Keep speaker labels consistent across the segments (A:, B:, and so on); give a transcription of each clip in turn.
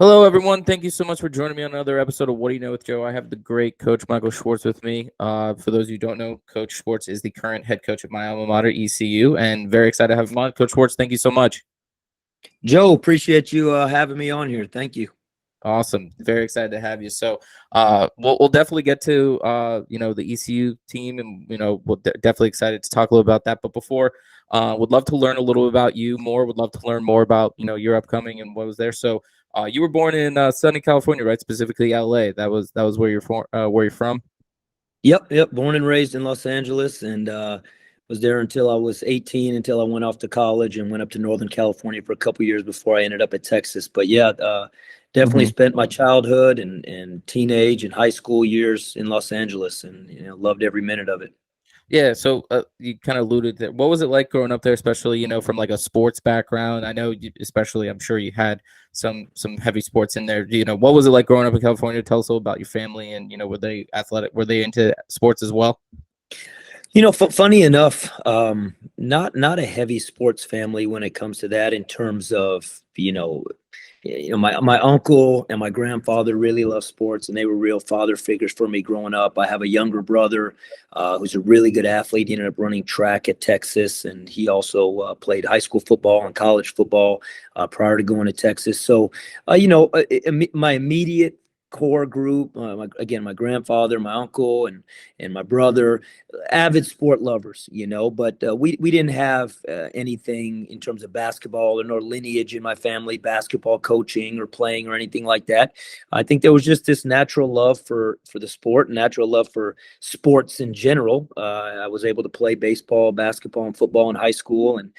A: Hello, everyone. Thank you so much for joining me on another episode of What Do You Know with Joe. I have the great Coach Michael Schwartz with me. For those of you who don't know, Coach Schwartz is the current head coach of my alma mater, ECU, and very excited to have him on. Coach Schwartz, thank you so much.
B: Joe, appreciate you having me on here. Thank you.
A: Awesome. Very excited to have you. So, we'll definitely get to the ECU team, and we'll definitely excited to talk a little about that. But before, would love to learn a little about you more. Would love to learn more about your upcoming and what was there. So, you were born in sunny California, right? Specifically, LA. That was where you're from.
B: Yep. Born and raised in Los Angeles, and was there until I was 18, until I went off to college and went up to Northern California for a couple years before I ended up at Texas. But yeah, definitely
A: Mhm.
B: spent my childhood and teenage and high school years in Los Angeles, and loved every minute of it.
A: Yeah, so you kind of alluded that. What was it like growing up there, especially from like a sports background? I know, especially, I'm sure you had some heavy sports in there. What was it like growing up in California? Tell us a little about your family, and were they athletic? Were they into sports as well?
B: Funny enough, not a heavy sports family when it comes to that. In terms of my uncle and my grandfather really loved sports, and they were real father figures for me growing up. I have a younger brother who's a really good athlete. He ended up running track at Texas, and he also played high school football and college football prior to going to Texas. So, my immediate core group, again, my grandfather, my uncle, and my brother, avid sport lovers, but we didn't have anything in terms of basketball, or nor lineage in my family, basketball coaching or playing or anything like that. I think there was just this natural love for the sport, natural love for sports in general. I was able to play baseball, basketball, and football in high school, and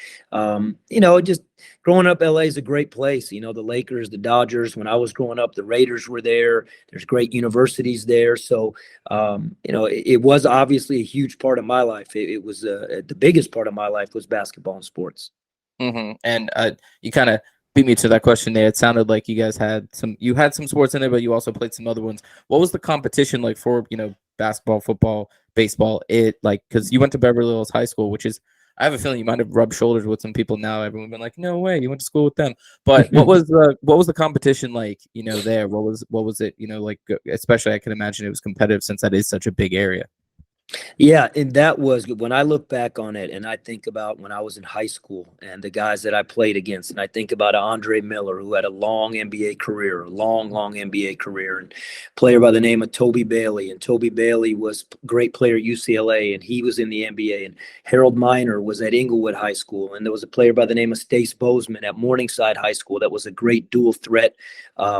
B: just growing up, LA is a great place. The Lakers, the Dodgers. When I was growing up, the Raiders were there. There's great universities there. So it was obviously a huge part of my life. It was the biggest part of my life was basketball and sports.
A: And you kind of beat me to that question there. It sounded like you had some sports in there, but you also played some other ones. What was the competition like for basketball, football, baseball? It like because you went to Beverly Hills High School, which is I have a feeling you might have rubbed shoulders with some people now. Everyone been like, no way, you went to school with them. But what was the competition like? There. What was it? Like especially I can imagine it was competitive since that is such a big area.
B: Yeah, and that was when I look back on it and I think about when I was in high school and the guys that I played against, and I think about Andre Miller, who had a long NBA career, a long NBA career, and a player by the name of Toby Bailey. And Toby Bailey was a great player at UCLA, and he was in the NBA. And Harold Miner was at Inglewood High School, and there was a player by the name of Stace Bozeman at Morningside High School that was a great dual threat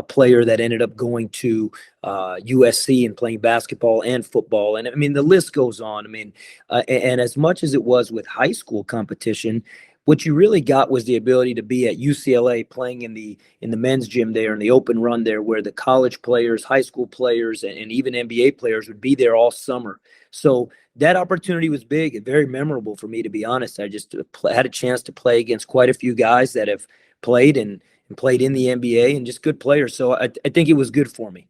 B: player that ended up going to USC and playing basketball and football. And I mean, the list goes on. I mean, and as much as it was with high school competition, what you really got was the ability to be at UCLA playing in the men's gym there in the open run there, where the college players, high school players, and even NBA players would be there all summer. So that opportunity was big and very memorable for me, to be honest. I just had a chance to play against quite a few guys that have played and played in the NBA, and just good players. So I think it was good for me.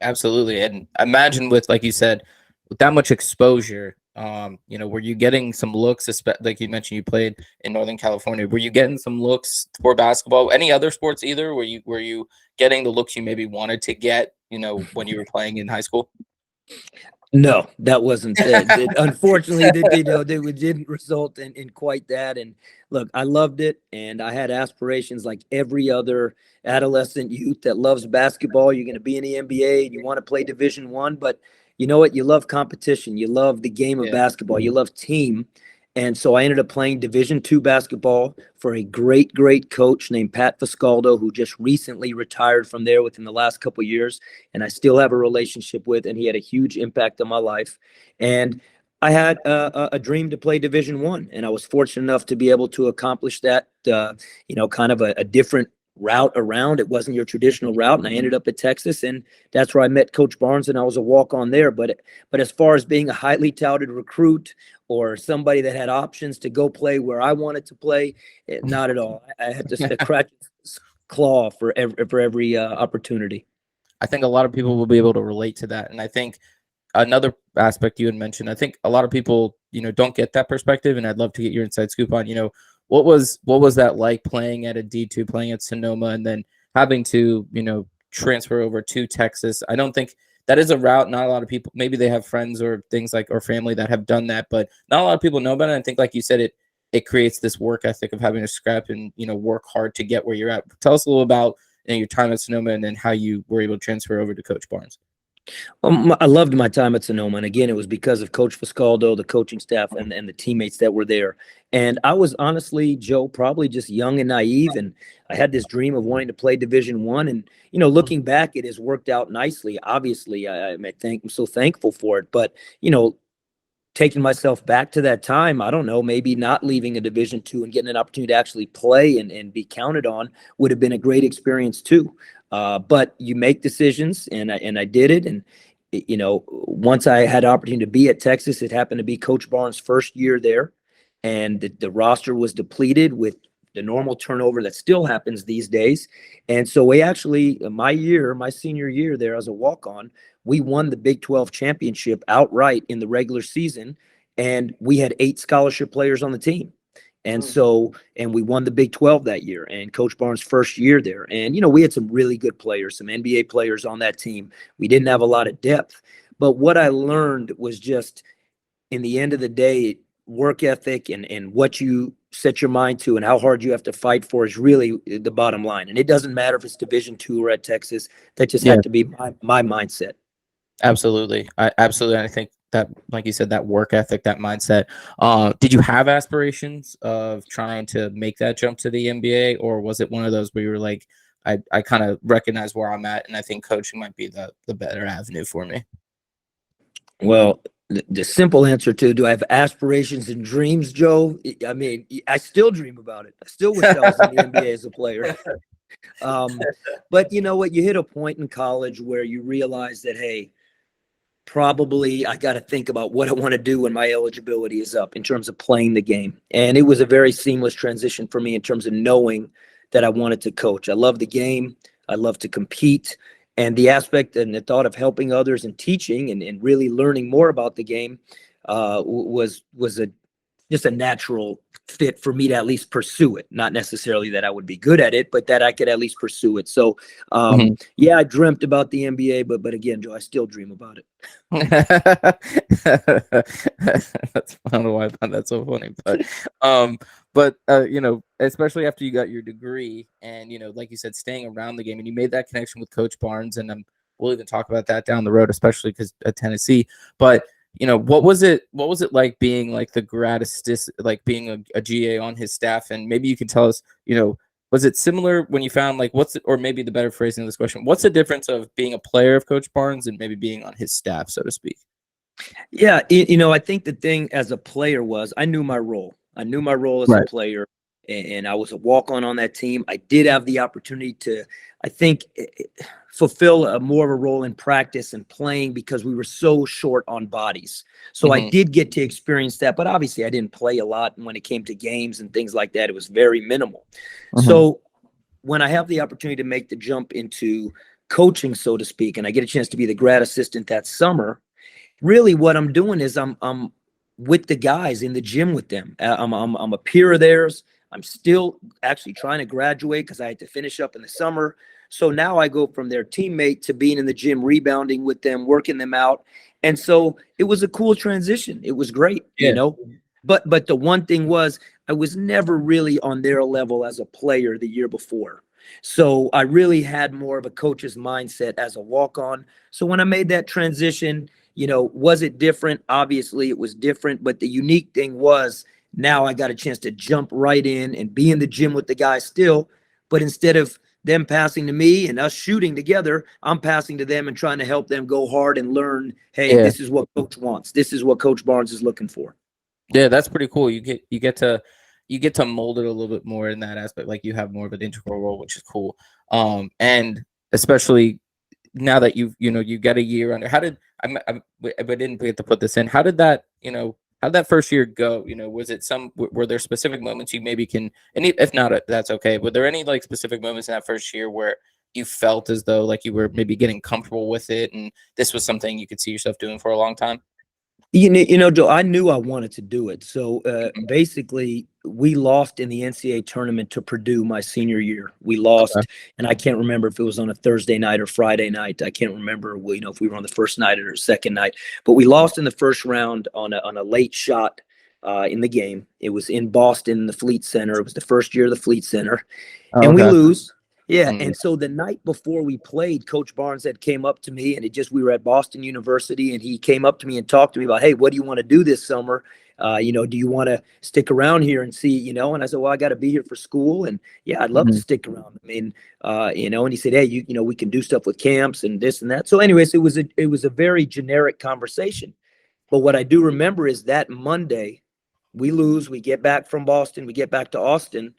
A: Absolutely. And imagine with, like you said, with that much exposure, were you getting some looks, like you mentioned, you played in Northern California. Were you getting some looks for basketball? Any other sports either? Were you getting the looks you maybe wanted to get, when you were playing in high school?
B: No, that wasn't it. Unfortunately, they didn't result in quite that. And look, I loved it, and I had aspirations like every other adolescent youth that loves basketball. You're going to be in the NBA, and you want to play Division 1, but you know what? You love competition. You love the game of
A: Yeah.
B: basketball. You love team. And so I ended up playing Division 2 basketball for a great coach named Pat Fiscaldo, who just recently retired from there within the last couple of years, and I still have a relationship with, and he had a huge impact on my life. And I had a dream to play Division 1, and I was fortunate enough to be able to accomplish that. Kind of a different route around. It wasn't your traditional route, and I ended up at Texas, and that's where I met Coach Barnes, and I was a walk on there. But as far as being a highly touted recruit or somebody that had options to go play where I wanted to play, not at all. I had to crack claw for every opportunity.
A: I think a lot of people will be able to relate to that. And I think another aspect you had mentioned, I think a lot of people, don't get that perspective. And I'd love to get your inside scoop on, what was that like playing at a D2, playing at Sonoma, and then having to, transfer over to Texas. I don't think that is a route. Not a lot of people, maybe they have friends or things like, or family that have done that, but not a lot of people know about it. I think, like you said, it creates this work ethic of having to scrap and, work hard to get where you're at. Tell us a little about your time at Sonoma and then how you were able to transfer over to Coach Barnes.
B: I loved my time at Sonoma. And again, it was because of Coach Fiscaldo, the coaching staff, and the teammates that were there. And I was honestly, Joe, probably just young and naive. And I had this dream of wanting to play Division I. And, looking back, it has worked out nicely. Obviously, I'm so thankful for it. But, taking myself back to that time, I don't know, maybe not leaving a Division II and getting an opportunity to actually play and be counted on would have been a great experience too. But you make decisions, and I did it. And, once I had an opportunity to be at Texas, it happened to be Coach Barnes' first year there. And the roster was depleted with the normal turnover that still happens these days. And so we actually, my senior year there as a walk-on, we won the Big 12 championship outright in the regular season. And we had 8 scholarship players on the team. And and we won the Big 12 that year, and Coach Barnes' first year there. And, we had some really good players, some NBA players on that team. We didn't have a lot of depth. But what I learned was just, in the end of the day, work ethic and what you set your mind to and how hard you have to fight for is really the bottom line. And it doesn't matter if it's Division II or at Texas. That just had to be my mindset.
A: Absolutely. Absolutely. I think that, like you said, that work ethic, that mindset. Did you have aspirations of trying to make that jump to the NBA, or was it one of those where you were like, I kind of recognize where I'm at, and I think coaching might be the better avenue for me?
B: Well, the simple answer to, do I have aspirations and dreams, Joe? I mean, I still dream about it. I still wish I was in the NBA as a player. But you know what? You hit a point in college where you realize that, hey, probably I got to think about what I want to do when my eligibility is up in terms of playing the game. And it was a very seamless transition for me in terms of knowing that I wanted to coach. I love the game. I love to compete. And the aspect and the thought of helping others and teaching and really learning more about the game was just a natural fit for me to at least pursue it. Not necessarily that I would be good at it, but that I could at least pursue it. So, yeah, I dreamt about the NBA, but again, Joe, I still dream about it.
A: That's, I don't know why I found that so funny, but especially after you got your degree and, like you said, staying around the game, and you made that connection with Coach Barnes, and we'll even talk about that down the road, especially because at Tennessee. But what was it like being like the grad assist, like being a GA on his staff? And maybe you can tell us, was it similar when you found, like, or maybe the better phrasing of this question, what's the difference of being a player of Coach Barnes and maybe being on his staff, so to speak?
B: Yeah. I think the thing as a player was I knew my role. I knew my role as a player, and I was a walk-on that team. I did have the opportunity to, I think, fulfill more of a role in practice and playing because we were so short on bodies. So I did get to experience that, but obviously I didn't play a lot. And when it came to games and things like that, it was very minimal. So when I have the opportunity to make the jump into coaching, so to speak, and I get a chance to be the grad assistant that summer, really what I'm doing is I'm with the guys in the gym with them. I'm a peer of theirs. I'm still actually trying to graduate because I had to finish up in the summer. So now I go from their teammate to being in the gym, rebounding with them, working them out. And so it was a cool transition. It was great, But the one thing was I was never really on their level as a player the year before. So I really had more of a coach's mindset as a walk-on. So when I made that transition, was it different? Obviously, it was different. But the unique thing was now I got a chance to jump right in and be in the gym with the guys still. But instead of them passing to me and us shooting together, I'm passing to them and trying to help them go hard and learn, hey, this is what coach wants. This is what Coach Barnes is looking for.
A: Yeah, that's pretty cool. You get to mold it a little bit more in that aspect. Like, you have more of an integral role, which is cool. And especially now that you got a year under, how did I didn't get to put this in. How did that first year go? Was it were there specific moments you maybe can, and if not, that's okay. Were there any like specific moments in that first year where you felt as though like you were maybe getting comfortable with it and this was something you could see yourself doing for a long time?
B: Joe, I knew I wanted to do it. So
A: Mhm.
B: basically, we lost in the NCAA tournament to Purdue my senior year. We
A: Okay.
B: lost, and I can't remember if it was on a Thursday night or Friday night. I can't remember, if we were on the first night or second night. But we lost in the first round on a late shot in the game. It was in Boston, the Fleet Center. It was the first year of the Fleet Center,
A: Oh,
B: and we
A: okay.
B: lose. Yeah,
A: Mm,
B: and so the night before we played, Coach Barnes had came up to me, and we were at Boston University, and he came up to me and talked to me about, hey, what do you want to do this summer? Do you want to stick around here and see, And I said, well, I got to be here for school, and yeah, I'd love to
A: mhm.
B: stick around. I mean, and he said, hey, we can do stuff with camps and this and that. So, anyways, it was a very generic conversation. But what I do remember is that Monday, we lose, we get back from Boston, we get back to Austin,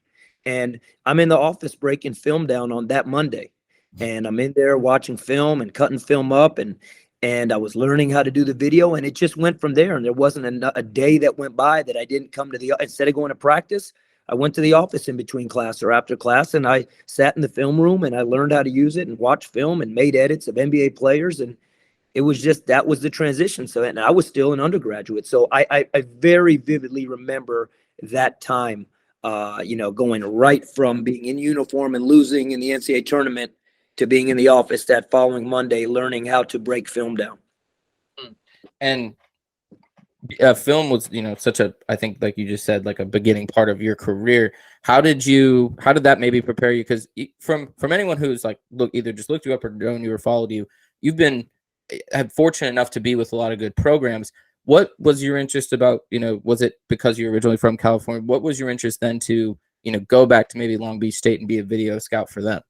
B: and I'm in the office breaking film down on that Monday. And I'm in there watching film and cutting film up, and I was learning how to do the video, and it just went from there. And there wasn't a day that went by that I didn't come to instead of going to practice, I went to the office in between class or after class, and I sat in the film room and I learned how to use it and watched film and made edits of NBA players. And it was just that was the transition. So, and I was still an undergraduate. So I very vividly remember that time, going right from being in uniform and losing in the NCAA tournament to being in the office that following Monday, learning how to break film down.
A: Mm. And film was, such a, I think, like you just said, like a beginning part of your career. How did that maybe prepare you? Because from anyone who's like, either just looked you up or known you or followed you, you've been fortunate enough to be with a lot of good programs. What was your interest about, was it because you're originally from California? What was your interest then to, go back to maybe Long Beach State and be a video scout for them?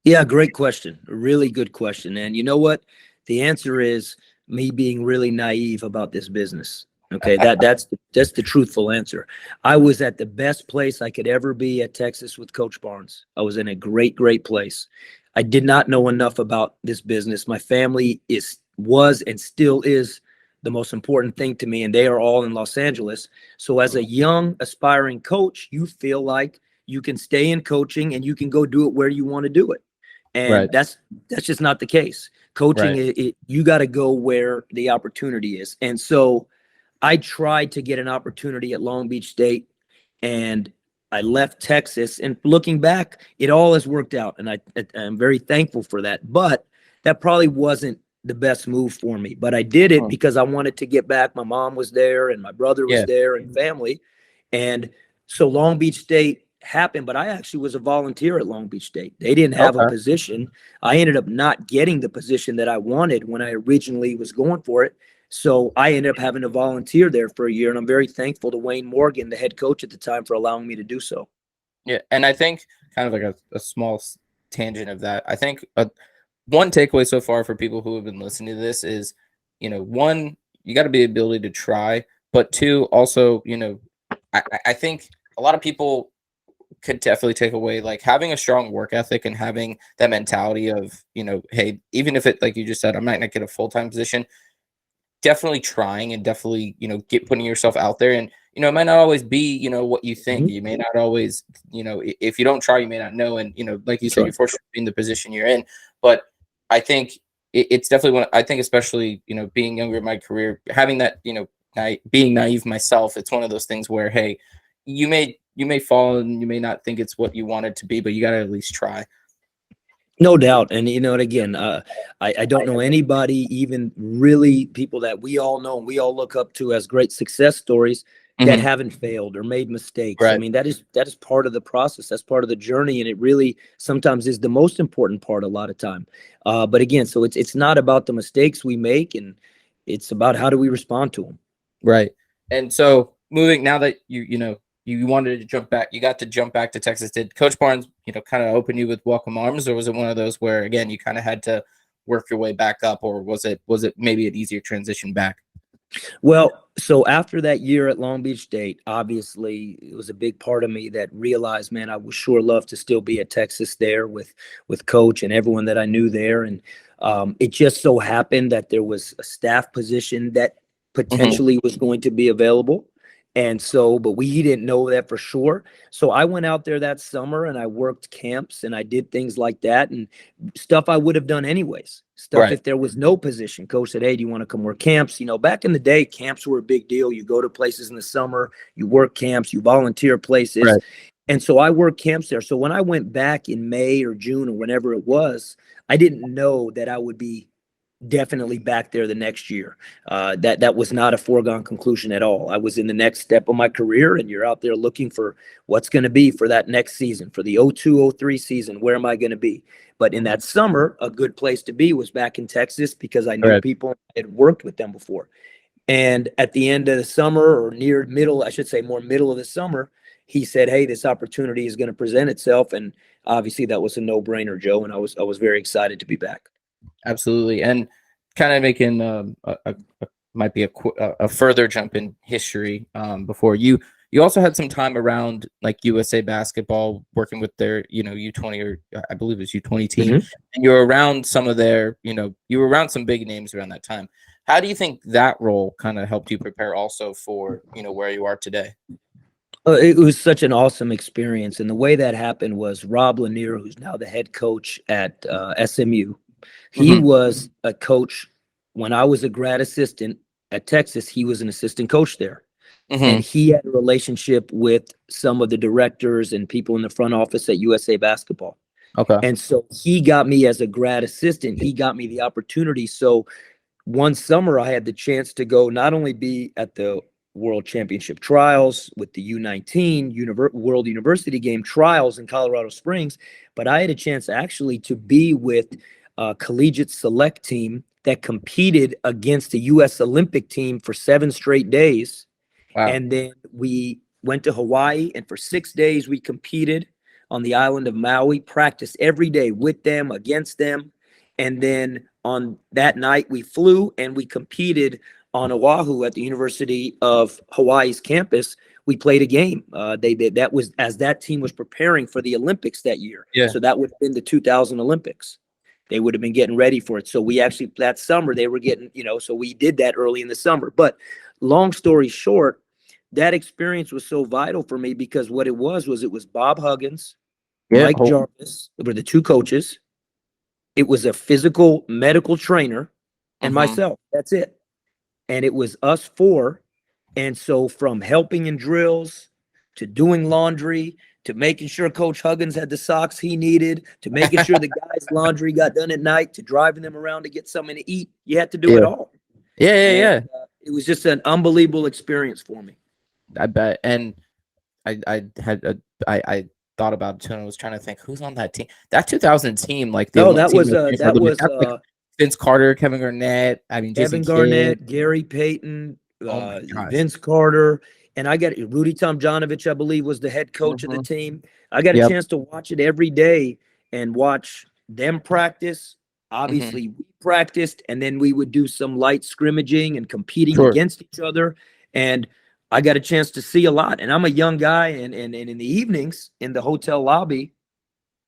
B: Yeah, great question. A really good question. And you know what? The answer is me being really naive about this business. Okay, that's the truthful answer. I was at the best place I could ever be at Texas with Coach Barnes. I was in a great place. I did not know enough about this business. My family was and still is the most important thing to me, and they are all in Los Angeles. So as a young aspiring coach, you feel like you can stay in coaching and you can go do it where you want to do it.
A: Right,
B: And that's just not the case. Coaching,
A: right.
B: you got to go where the opportunity is. And so I tried to get an opportunity at Long Beach State, and I left Texas. And looking back, it all has worked out, and I'm very thankful for that. But that probably wasn't the best move for me. But I did it
A: Hmm.
B: because I wanted to get back. My mom was there, and my brother was
A: Yeah.
B: there, and family. And so Long Beach State happened, but I actually was a volunteer at Long Beach State. They didn't have a
A: Okay.
B: position. I ended up not getting the position that I wanted when I originally was going for it. So I ended up having to volunteer there for a year, and I'm very thankful to Wayne Morgan, the head coach at the time, for allowing me to do so.
A: Yeah, and I think kind of like a small tangent of that. I think one takeaway so far for people who have been listening to this is, one, you got to be ability to try, but two, also, I think a lot of people could definitely take away like having a strong work ethic and having that mentality of, hey, even if it, like you just said, I might not get a full-time position, definitely trying and definitely, get putting yourself out there. And, it might not always be, what you think.
B: Mhm.
A: You may not always, if you don't try, you may not know. And, like you
B: That's
A: said,
B: right.
A: you're fortunate to be in the position you're in. But I think it's definitely one, I think, especially, being younger in my career, having that, being naive myself, it's one of those things where, hey, you may fall and you may not think it's what you want it to be, but you got to at least try.
B: No doubt. And and again, I don't know anybody, even really people that we all know and we all look up to as great success stories, that
A: Hmm.
B: haven't failed or made mistakes. I
A: Right.
B: mean, that is part of the process. That's part of the journey, and it really sometimes is the most important part a lot of time. But again, so it's not about the mistakes we make, and it's about how do we respond to them.
A: Right. And so moving now that you wanted to jump back, you got to jump back to Texas. Did Coach Barnes, kind of open you with welcome arms, or was it one of those where again you kind of had to work your way back up, or was it maybe an easier transition back?
B: Well, so after that year at Long Beach State, obviously it was a big part of me that realized, man, I would sure love to still be at Texas there with Coach and everyone that I knew there. And it just so happened that there was a staff position that
A: Hmm.
B: potentially was going to be available. And so, but we didn't know that for sure. So I went out there that summer and I worked camps and I did things like that and stuff I would have done anyways. Stuff
A: Right.
B: if there was no position. Coach said, "Hey, do you want to come work camps?" You know, back in the day, camps were a big deal. You go to places in the summer, you work camps, you volunteer places.
A: Right.
B: And so I worked camps there. So when I went back in May or June or whenever it was, I didn't know that I would be definitely back there the next year. That was not a foregone conclusion at all. I was in the next step of my career, and you're out there looking for what's going to be for that next season, for the 02-03 season. Where am I going to be? But in that summer, a good place to be was back in Texas because I knew
A: Right.
B: people, I had worked with them before. And at the end of the summer, or near middle, I should say more middle of the summer, he said, "Hey, this opportunity is going to present itself." And obviously that was a no-brainer, Joe. And I was very excited to be back.
A: Absolutely. And kind of making might be a further jump in history. Before you also had some time around like USA basketball, working with their U20, or I believe it was U20 team, and you're around some of their you were around some big names around that time. How do you think that role kind of helped you prepare also for where you are today?
B: It was such an awesome experience. And the way that happened was Rob Lanier, who's now the head coach at SMU. He was a coach when I was a grad assistant at Texas. He was an assistant coach there. And he had a relationship with some of the directors and people in the front office at USA Basketball.
A: Okay.
B: And so he got me as a grad assistant. He got me the opportunity. So one summer I had the chance to go not only be at the World Championship trials with the U19 World University Game trials in Colorado Springs, but I had a chance actually to be with a collegiate select team that competed against the U.S. Olympic team for 7 straight days.
A: Wow.
B: And then we went to Hawaii, and for 6 days we competed on the island of Maui, practiced every day with them, against them. And then on that night we flew and we competed on Oahu at the University of Hawaii's campus. We played a game. That was as that team was preparing for the Olympics that year.
A: Yeah.
B: So that would have been the 2000 Olympics. They would have been getting ready for it. So we actually, that summer, they were getting, so we did that early in the summer. But long story short, that experience was so vital for me because what it was Bob Huggins, Mike Jarvis were the two coaches. It was a physical medical trainer and myself. That's it. And it was us four. And so from helping in drills to doing laundry to making sure Coach Huggins had the socks he needed, to making sure the guys' laundry got done at night, to driving them around to get something to eat. You had to do it all.
A: Yeah.
B: It was just an unbelievable experience for me.
A: I bet. And I thought about it too, and I was trying to think who's on that team. That 2000 team, like
B: that was
A: like Vince Carter, Kevin Garnett. I mean,
B: Kevin Garnett, Gary Payton, Vince Carter. And I got Rudy Tomjanovich, I believe, was the head coach of the team. I got a chance to watch it every day and watch them practice. Obviously, we practiced, and then we would do some light scrimmaging and competing against each other. And I got a chance to see a lot. And I'm a young guy, and in the evenings in the hotel lobby,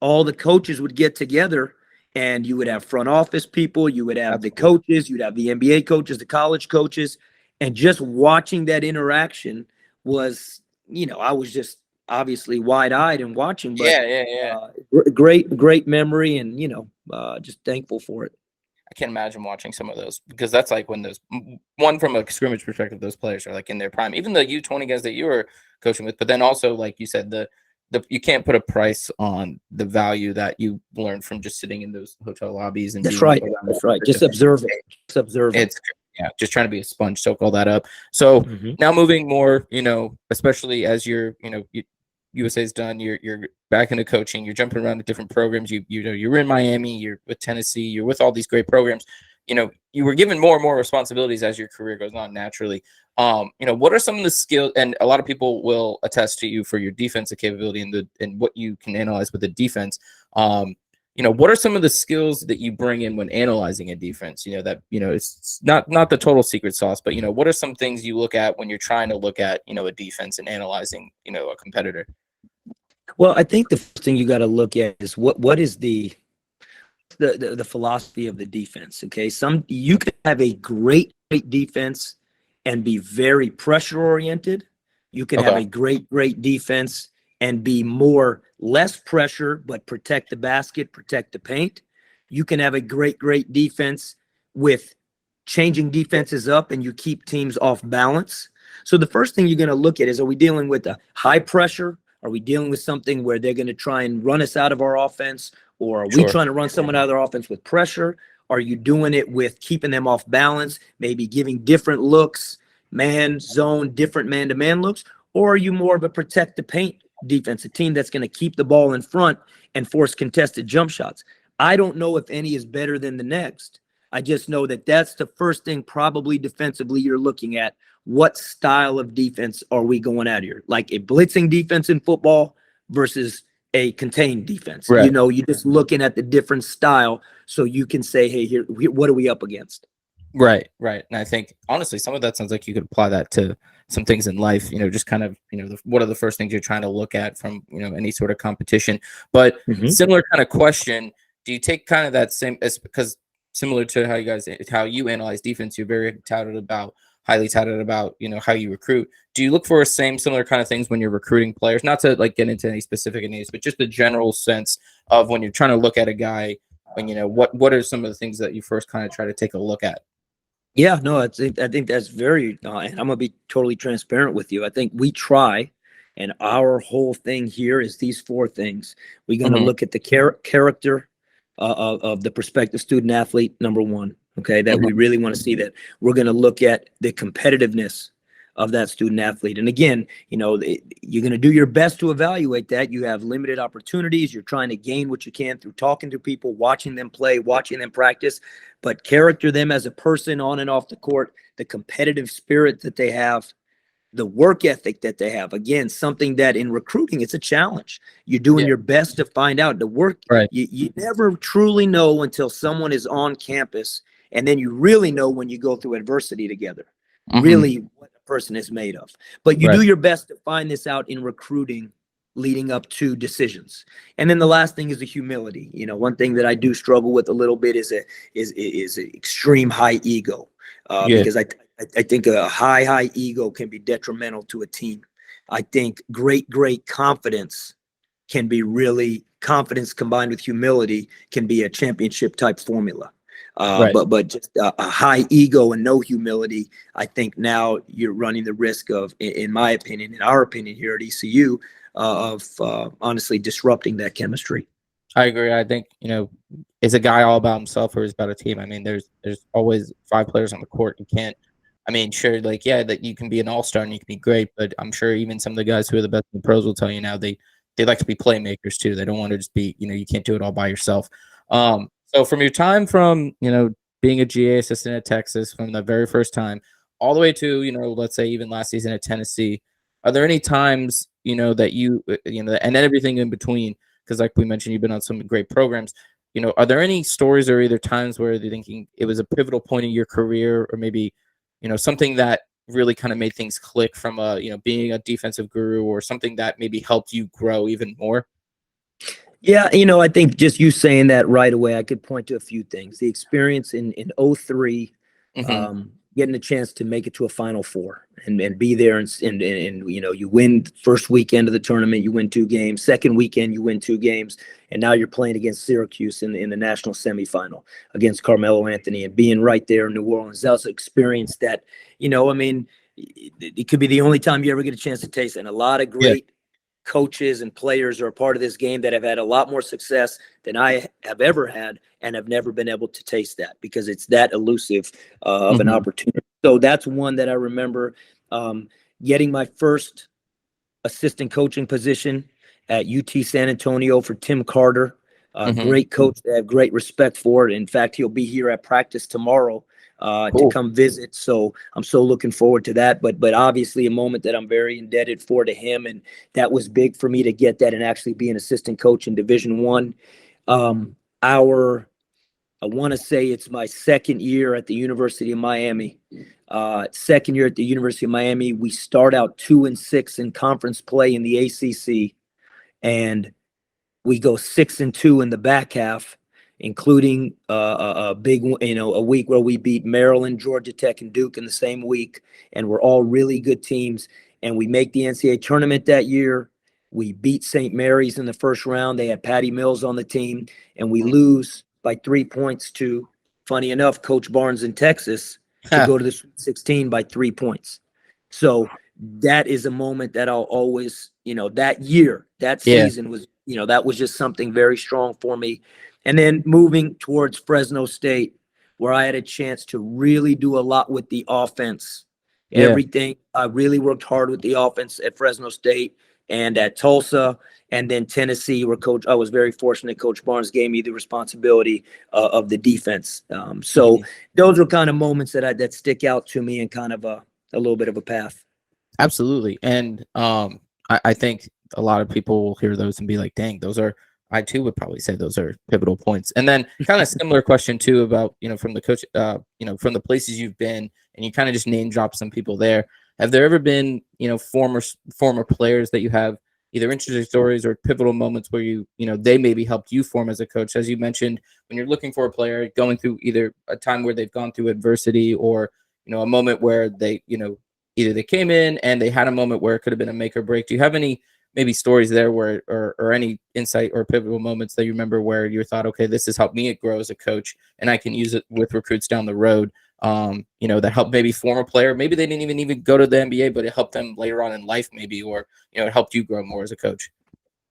B: all the coaches would get together, and you would have front office people, you would have the coaches, you'd have the NBA coaches, the college coaches, and just watching that interaction was, I was just obviously wide-eyed and watching, but great memory, and just thankful for it.
A: I can't imagine watching some of those, because that's like when those one from a scrimmage perspective, those players are like in their prime, even the U20 guys that you were coaching with, but then also, like you said, the you can't put a price on the value that you learned from just sitting in those hotel lobbies. And
B: that's right. Just observe it.
A: It's just trying to be a sponge, soak all that up. So now moving more, especially as you're, USA's done, you're back into coaching, you're jumping around to different programs. You're in Miami, you're with Tennessee, you're with all these great programs. You were given more and more responsibilities as your career goes on naturally. What are some of the skills, and a lot of people will attest to you for your defensive capability and what you can analyze with the defense. What are some of the skills that you bring in when analyzing a defense? It's not the total secret sauce, but what are some things you look at when you're trying to look at a defense and analyzing a competitor?
B: Well, I think the first thing you got to look at is what is the philosophy of the defense. Okay, you can have a great defense and be very pressure oriented, You can have
A: Okay.
B: a great defense and be less pressure, but protect the basket, protect the paint. You can have a great defense with changing defenses up and you keep teams off balance. So the first thing you're going to look at is, are we dealing with a high pressure? Are we dealing with something where they're going to try and run us out of our offense? Or are we
A: Sure.
B: trying to run someone out of their offense with pressure? Are you doing it with keeping them off balance, maybe giving different looks, man, zone, different man-to-man looks? Or are you more of a protect the paint defense, a team that's going to keep the ball in front and force contested jump shots? I don't know if any is better than the next. I just know that that's the first thing probably defensively you're looking at. What style of defense are we going at here? Like a blitzing defense in football versus a contained defense.
A: Right.
B: You're just looking at the different style so you can say, hey, here, what are we up against?
A: Right. And I think honestly, some of that sounds like you could apply that to some things in life. Just kind of what are the first things you're trying to look at from any sort of competition. But similar kind of question. Do you take kind of that same because similar to how you analyze defense, you're very highly touted about how you recruit. Do you look for similar kind of things when you're recruiting players? Not to like get into any specific names, but just the general sense of when you're trying to look at a guy, and what are some of the things that you first kind of try to take a look at?
B: Yeah, no, I think that's very, and I'm gonna be totally transparent with you. I think we try, and our whole thing here is these four things. We're gonna look at the character of the prospective student athlete, number one. Okay, that we really want to see that. We're going to look at the competitiveness of that student athlete. And again, you're going to do your best to evaluate that. You have limited opportunities. You're trying to gain what you can through talking to people, watching them play, watching them practice, but character them as a person on and off the court, the competitive spirit that they have, the work ethic that they have. Again, something that in recruiting, it's a challenge. You're doing your best to find out the work.
A: Right.
B: You never truly know until someone is on campus. And then you really know when you go through adversity together, really what a person is made of. But you do your best to find this out in recruiting leading up to decisions. And then the last thing is the humility. One thing that I do struggle with a little bit is an extreme high ego, because I think a high ego can be detrimental to a team. I think great confidence can be confidence combined with humility can be a championship type formula. But just a high ego and no humility, I think now you're running the risk of, in my opinion, in our opinion here at ECU, of honestly disrupting that chemistry.
A: I agree. I think, is a guy all about himself or is about a team? I mean, there's always 5 players on the court. You can't, sure, that you can be an all-star and you can be great, but I'm sure even some of the guys who are the best in the pros will tell you now they like to be playmakers too. They don't want to just be, you can't do it all by yourself. So from your time from, being a GA assistant at Texas from the very first time all the way to, let's say even last season at Tennessee, are there any times, that and then everything in between, because like we mentioned, you've been on some great programs, are there any stories or either times where you're thinking it was a pivotal point in your career or maybe, something that really kind of made things click from being a defensive guru or something that maybe helped you grow even more?
B: Yeah, I think just you saying that right away, I could point to a few things. The experience in 03, getting a chance to make it to a Final Four and be there and you win first weekend of the tournament, you win 2 games. Second weekend, you win 2 games, and now you're playing against Syracuse in the national semifinal against Carmelo Anthony and being right there in New Orleans. That was an experience that, it could be the only time you ever get a chance to taste it. And a lot of great coaches and players are a part of this game that have had a lot more success than I have ever had and have never been able to taste that because it's that elusive of an opportunity. So that's one that I remember. Getting my first assistant coaching position at UT San Antonio for Tim Carter, great coach that I have great respect for. In fact, he'll be here at practice tomorrow to come visit. So I'm so looking forward to that. But obviously a moment that I'm very indebted for to him. And that was big for me to get that and actually be an assistant coach in Division I. I want to say it's my second year at the University of Miami. Second year at the University of Miami, we start out 2-6 in conference play in the ACC. And we go 6-2 in the back half, including a big, a week where we beat Maryland, Georgia Tech, and Duke in the same week, and we're all really good teams. and we make the NCAA tournament that year. We beat St. Mary's in the first round. They had Patty Mills on the team, and we lose by 3 points to, funny enough, Coach Barnes in Texas to go to the Sweet 16 by 3 points. So that is a moment that I'll always, that year, that season was, that was just something very strong for me. And then moving towards Fresno State, where I had a chance to really do a lot with the offense. Everything. I really worked hard with the offense at Fresno State and at Tulsa, and then Tennessee, where I was very fortunate. Coach Barnes gave me the responsibility of the defense. So those are kind of moments that stick out to me and kind of a little bit of a path.
A: Absolutely. And I think a lot of people will hear those and be like, dang, I too would probably say those are pivotal points. And then kind of similar question too about, from the coach, from the places you've been, and you kind of just name drop some people there. Have there ever been, former players that you have either interesting stories or pivotal moments where they maybe helped you form as a coach? As you mentioned, when you're looking for a player going through either a time where they've gone through adversity or, a moment where they, either they came in and they had a moment where it could have been a make or break. Do you have any maybe stories there where, or any insight or pivotal moments that you remember where you thought, okay, this has helped me grow as a coach and I can use it with recruits down the road? That helped maybe form a player. Maybe they didn't even go to the NBA, but it helped them later on in life, maybe, or, it helped you grow more as a coach.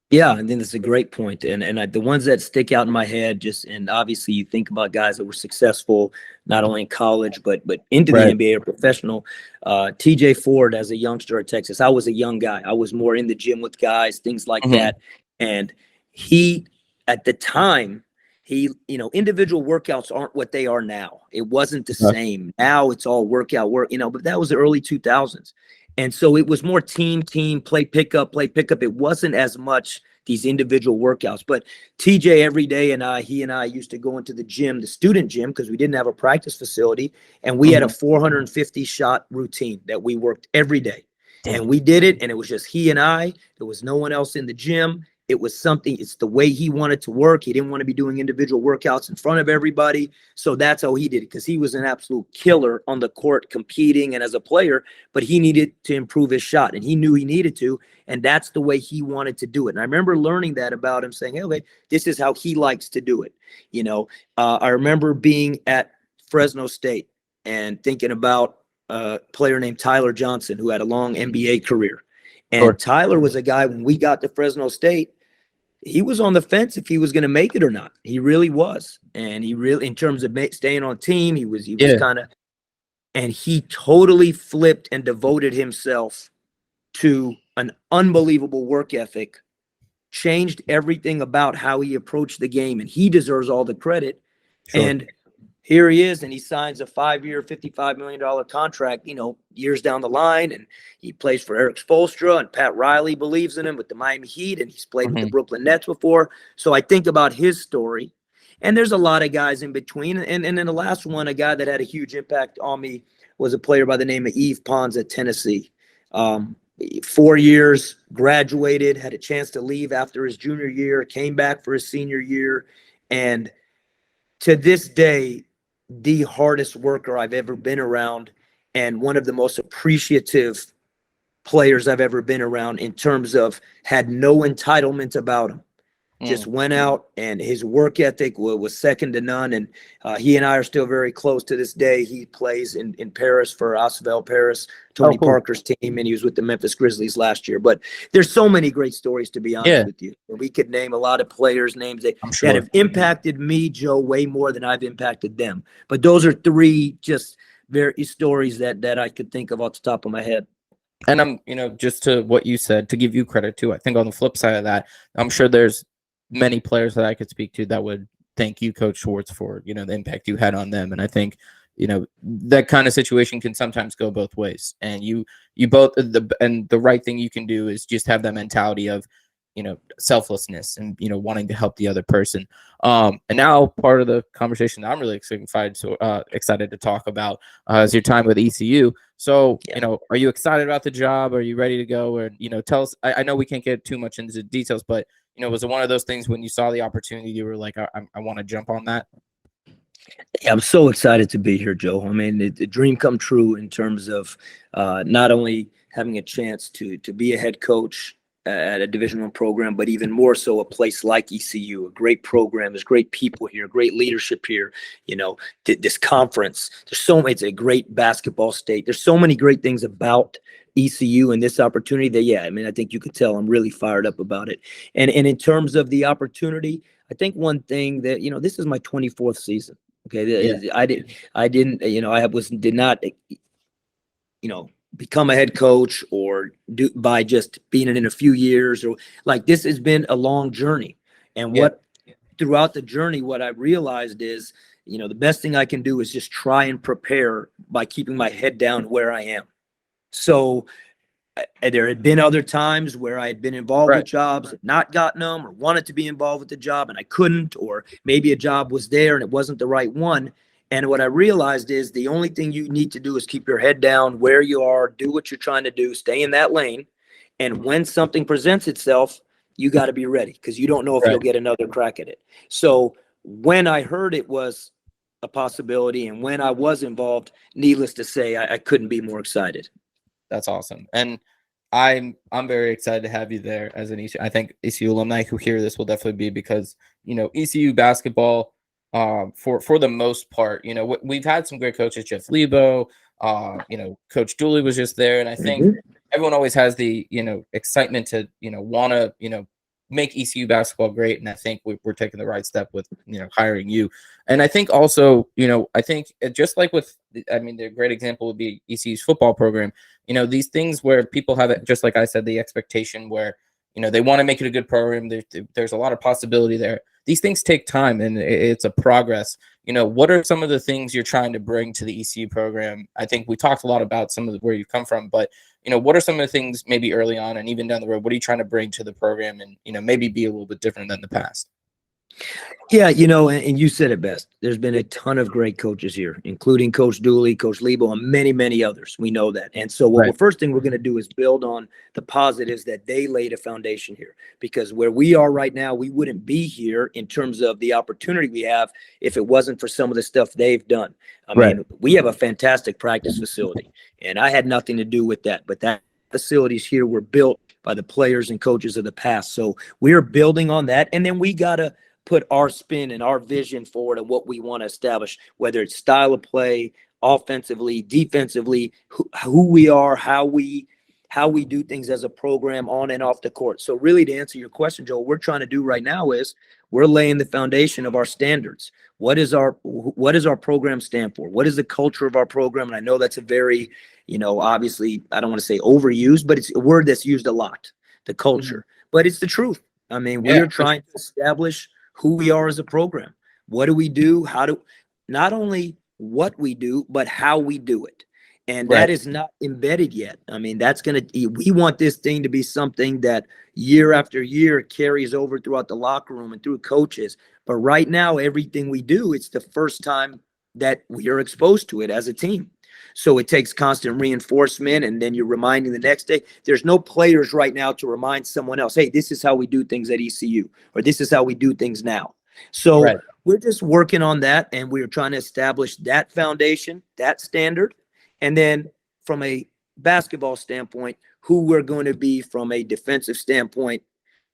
B: Yeah, I think that's a great point. And the ones that stick out in my head, and obviously you think about guys that were successful, not only in college, but into the NBA or professional. TJ Ford, as a youngster at Texas, I was a young guy. I was more in the gym with guys, things like that. And he, at the time, individual workouts aren't what they are now. It wasn't the same. Now it's all workout work, but that was the early 2000s. And so it was more team, play pickup. It wasn't as much these individual workouts. But TJ every day he and I used to go into the gym, the student gym, because we didn't have a practice facility. And we had a 450 shot routine that we worked every day. Damn. And we did it. And it was just he and I. There was no one else in the gym. It was something, it's the way he wanted to work. He didn't want to be doing individual workouts in front of everybody. So that's how he did it, because he was an absolute killer on the court competing and as a player, but he needed to improve his shot and he knew he needed to. And that's the way he wanted to do it. And I remember learning that about him, saying, hey, okay, this is how he likes to do it. I remember being at Fresno State and thinking about a player named Tyler Johnson, who had a long NBA career. And Tyler was a guy, when we got to Fresno State, he was on the fence if he was going to make it or not. He really was. And he really, in terms of staying on team, he was kind of, and he totally flipped and devoted himself to an unbelievable work ethic, changed everything about how he approached the game. And he deserves all the credit. And here he is, and he signs a 5-year, $55 million contract, years down the line. And he plays for Eric Spoelstra, and Pat Riley believes in him with the Miami Heat, and he's played with the Brooklyn Nets before. So I think about his story. And there's a lot of guys in between. And then the last one, a guy that had a huge impact on me, was a player by the name of Yves Pons at Tennessee. 4 years, graduated, had a chance to leave after his junior year, came back for his senior year. And to this day, the hardest worker I've ever been around, and one of the most appreciative players I've ever been around, in terms of had no entitlement about him. Just went out, and his work ethic was second to none. And he and I are still very close to this day. He plays in Paris for Asvel Paris, Tony Parker's team, and he was with the Memphis Grizzlies last year. But there's so many great stories, to be honest with you. We could name a lot of players' names that have impacted me, Joe, way more than I've impacted them. But those are three just very stories that I could think of off the top of my head.
A: And I'm, just to what you said, to give you credit too, I think on the flip side of that, I'm sure there's many players that I could speak to that would thank you, Coach Schwartz, for, the impact you had on them. And I think, that kind of situation can sometimes go both ways. And you both, the right thing you can do is just have that mentality of, selflessness and, wanting to help the other person. And now part of the conversation that I'm really excited to talk about is your time with ECU. So, are you excited about the job? Are you ready to go? Or, tell us, I know we can't get too much into the details, but, was it one of those things when you saw the opportunity, you were like, I want to jump on that?
B: Yeah, I'm so excited to be here, Joe. I mean, the dream come true in terms of not only having a chance to be a head coach at a Division I program, but even more so a place like ECU, a great program. There's great people here, great leadership here. You know, this conference, it's a great basketball state. There's so many great things about ECU and this opportunity that, yeah, I mean, I think you could tell I'm really fired up about it. And in terms of the opportunity, I think one thing that, you know, this is my 24th season. Okay.
A: Yeah.
B: I didn't, you know, did not, you know, become a head coach or do by just being in a few years, or like, this has been a long journey. And
A: Yeah.
B: throughout the journey, what I realized is, you know, the best thing I can do is just try and prepare by keeping my head down where I am. So there had been other times where I had been involved with jobs, not gotten them, or wanted to be involved with the job and I couldn't, or maybe a job was there and it wasn't the right one. And what I realized is the only thing you need to do is keep your head down where you are, do what you're trying to do, stay in that lane. And when something presents itself, you got to be ready, because you don't know if you'll get another crack at it. So when I heard it was a possibility and when I was involved, needless to say, I couldn't be more excited.
A: That's awesome. And I'm very excited to have you there as an ECU. I think ECU alumni who hear this will definitely be, because, you know, ECU basketball, for the most part, you know, we've had some great coaches, Jeff Lebo, you know, Coach Dooley was just there. And I think everyone always has the, you know, excitement to, you know, want to, you know, make ECU basketball great. And I think we're taking the right step with, you know, hiring you. And I think also, you know, I think just like with, I mean, the great example would be ECU's football program. You know, these things where people have it, just like I said, the expectation where, you know, they want to make it a good program. There's a lot of possibility there. These things take time and it's a progress. You know, what are some of the things you're trying to bring to the ECU program? I think we talked a lot about some of where you've come from, but, you know, what are some of the things maybe early on and even down the road? What are you trying to bring to the program and, you know, maybe be a little bit different than the past?
B: Yeah, you know, and you said it best. There's been a ton of great coaches here, including Coach Dooley, Coach Lebo, and many, many others. We know that. And so the first thing we're going to do is build on the positives that they laid a foundation here, because where we are right now, we wouldn't be here in terms of the opportunity we have if it wasn't for some of the stuff they've done. I mean, we have a fantastic practice facility, and I had nothing to do with that, but that facilities here were built by the players and coaches of the past. So we're building on that. And then we got to put our spin and our vision forward and what we want to establish, whether it's style of play, offensively, defensively, who we are, how we do things as a program on and off the court. So really, to answer your question, Joel, what we're trying to do right now is we're laying the foundation of our standards. What does our program stand for? What is the culture of our program? And I know that's a very, you know, obviously, I don't want to say overused, but it's a word that's used a lot, the culture. But it's the truth. I mean, we're trying to establish who we are as a program. What do we do? Not only what we do, but how we do it. And that is not embedded yet. I mean, we want this thing to be something that year after year carries over throughout the locker room and through coaches. But right now, everything we do, it's the first time that we are exposed to it as a team. So it takes constant reinforcement, and then you're reminding the next day. There's no players right now to remind someone else, hey, this is how we do things at ECU, or this is how we do things now. So we're just working on that, and we're trying to establish that foundation, that standard. And then from a basketball standpoint, who we're going to be from a defensive standpoint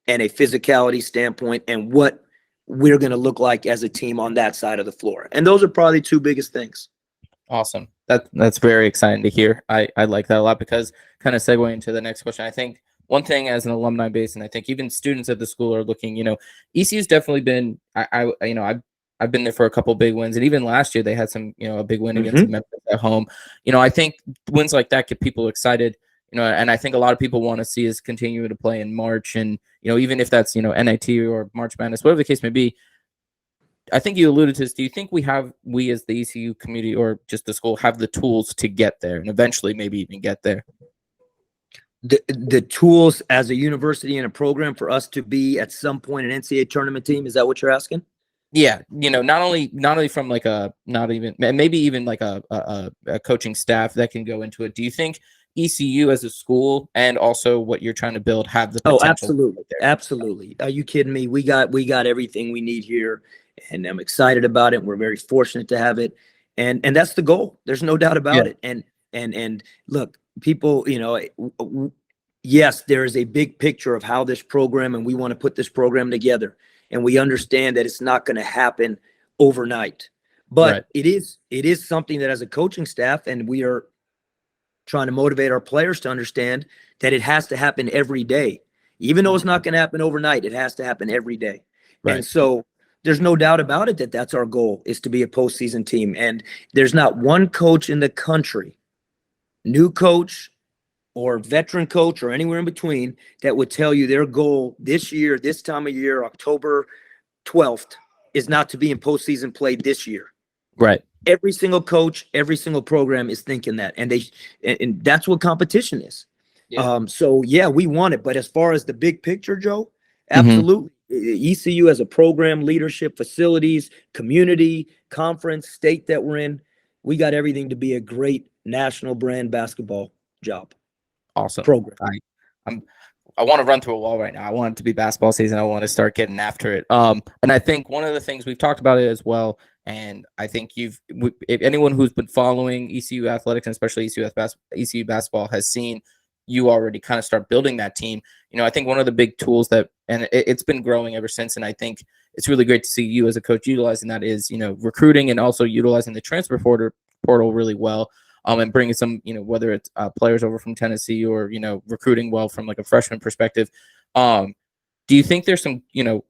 B: and a physicality standpoint, and what we're going to look like as a team on that side of the floor. And those are probably two biggest things.
A: Awesome. That's very exciting to hear. I like that a lot, because kind of segue into the next question. I think one thing as an alumni base, and I think even students at the school are looking, you know, ECU's definitely been, you know, I've been there for a couple of big wins, and even last year they had some, you know, a big win against Memphis at home. You know, I think wins like that get people excited, you know, and I think a lot of people want to see us continue to play in March, and, you know, even if that's, you know, NIT or March Madness, whatever the case may be. I think you alluded to this. Do you think we as the ECU community or just the school have the tools to get there and eventually maybe even get there?
B: The tools as a university and a program for us to be at some point an NCAA tournament team? Is that what you're asking?
A: Yeah, you know, not only from like maybe even like a coaching staff that can go into it. Do you think ECU as a school and also what you're trying to build have the potential?
B: Oh, absolutely, absolutely. Are you kidding me? We got everything we need here, and I'm excited about it. We're very fortunate to have it, and that's the goal. There's no doubt about it. And look, people, yes, there is a big picture of how this program, and we want to put this program together. And we understand that it's not going to happen overnight,
A: Right.
B: but it is something that as a coaching staff, and we are trying to motivate our players to understand that it has to happen every day. Even though it's not going to happen overnight, it has to happen every day.
A: Right.
B: And so there's no doubt about it that that's our goal, is to be a postseason team. And there's not one coach in the country, new coach or veteran coach or anywhere in between, that would tell you their goal this year, this time of year, October 12th, is not to be in postseason play this year.
A: Right.
B: Every single coach, every single program is thinking that, and that's what competition is.
A: Yeah.
B: So yeah, we want it. But as far as the big picture, Joe,
A: Mm-hmm.
B: absolutely. ECU as a program, leadership, facilities, community, conference, state that we're in, we got everything to be a great national brand basketball job.
A: Awesome.
B: Program.
A: I want to run through a wall right now. I want it to be basketball season. I want to start getting after it. And I think one of the things we've talked about it as well, and I think if anyone who's been following ECU athletics, and especially ECU basketball, has seen you already kind of start building that team. I think one of the big tools that, and it's been growing ever since, and I think it's really great to see you as a coach utilizing that, is, recruiting and also utilizing the transfer portal really well. And bringing some, whether it's players over from Tennessee or, recruiting well from like a freshman perspective. Do you think there's some,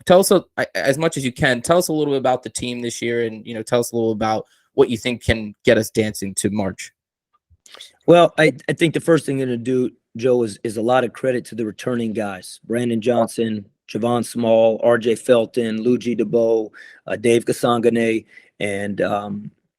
A: tell us as much as you can, tell us a little bit about the team this year, and, tell us a little about what you think can get us dancing to March.
B: Well, I think the first thing I'm going to do, Joe, is a lot of credit to the returning guys: Brandon Johnson, Javon Small, RJ Felton, Luigi DeBow, Dave Kasangane, and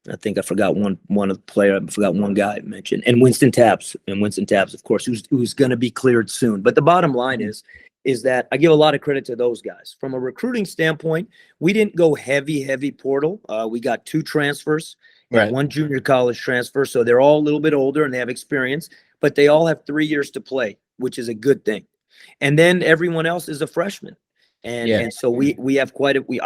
B: I think I forgot one of the player. I forgot one guy I mentioned, and Winston Taps, of course, who's going to be cleared soon. But the bottom line is that I give a lot of credit to those guys. From a recruiting standpoint, we didn't go heavy portal. We got 2 transfers and
A: Right.
B: 1 junior college transfer, so they're all a little bit older and they have experience, but they all have 3 years to play, which is a good thing. And then everyone else is a freshman. And so we have we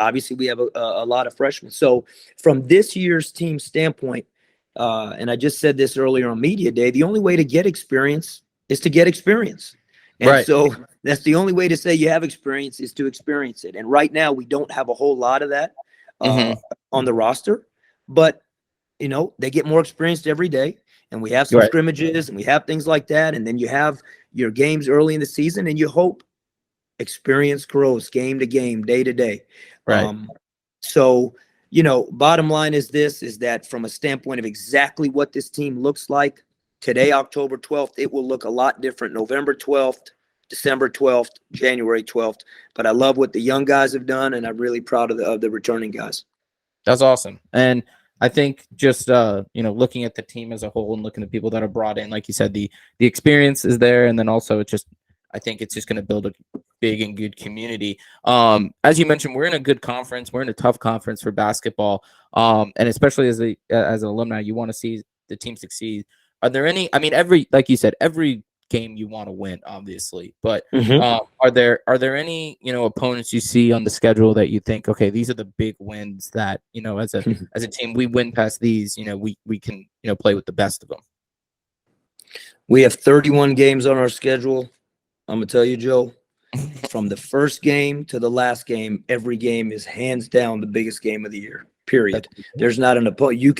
B: have a lot of freshmen. So from this year's team standpoint, and I just said this earlier on media day, the only way to get experience is to get experience. And
A: Right.
B: so that's the only way to say you have experience, is to experience it. And right now we don't have a whole lot of that on the roster, but they get more experienced every day, and we have some scrimmages and we have things like that. And then you have your games early in the season, and you hope experience grows game to game, day to day.
A: Right.
B: So, bottom line is that from a standpoint of exactly what this team looks like today, October 12th, it will look a lot different November 12th, December 12th, January 12th. But I love what the young guys have done, and I'm really proud of the returning guys.
A: That's awesome. And I think just, looking at the team as a whole and looking at people that are brought in, like you said, the experience is there. And then also I think it's just going to build a big and good community. As you mentioned, we're in a good conference. We're in a tough conference for basketball. And especially as an alumni, you want to see the team succeed. Are there any, like you said, every game you want to win, obviously, but are there any, opponents you see on the schedule that you think, okay, these are the big wins that, as a team, we win past these, we can, play with the best of them?
B: We have 31 games on our schedule. I'm going to tell you, Joe, from the first game to the last game, every game is hands down the biggest game of the year, period. There's not an opponent. You